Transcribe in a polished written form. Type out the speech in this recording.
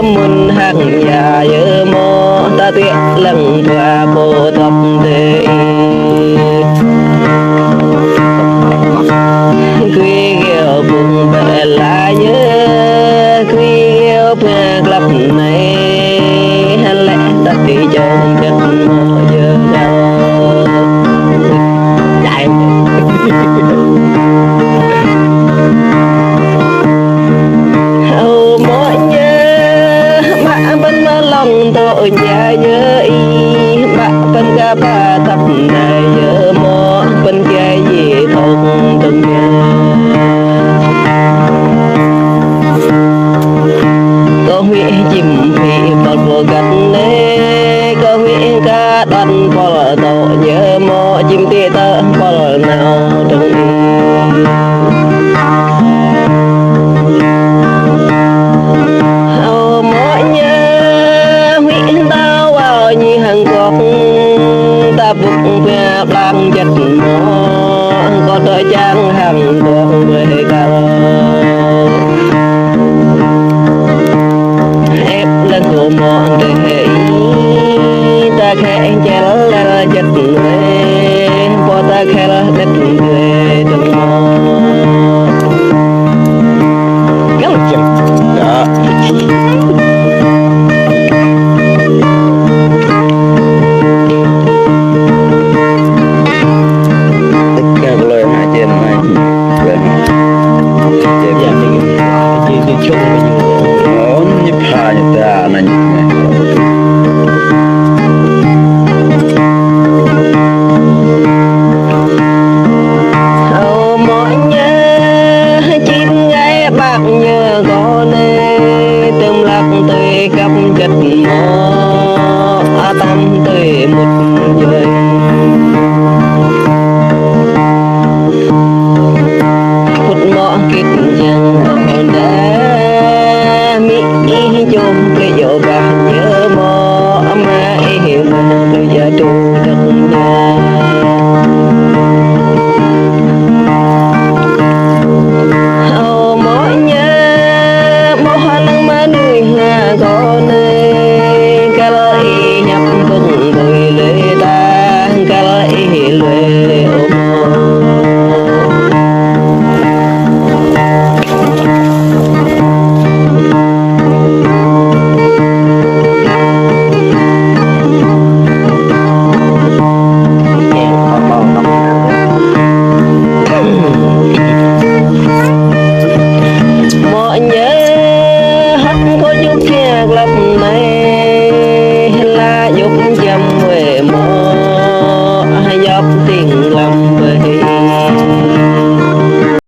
muôn hàng nhà nhớ mô ta tuyệt lần qua bộ tập đề quy gheo bụng bè lá nhớ quy gheo bè lập này hắn lẽ ta đi trong chất mơ giờ đâu đại hầu mỗi nhớ mà bên mà lòng tội nhà nhớ y mà bên cả ba tập này nhớ mò bên cái gì thông từng có huyện chim phi bọt vô gần nê có huyện cá đan bọt tổ nhớ mò chim tê tơ bọt nào trong đi hầu mỗi nhớ huyện tao vào như hàng cọc ta bụng về đang giật mò có đôi trang hàng con về cao ép lên cổ mòn để ta khẽ chén là giật người bỏ ta khẽ là đất người từng mò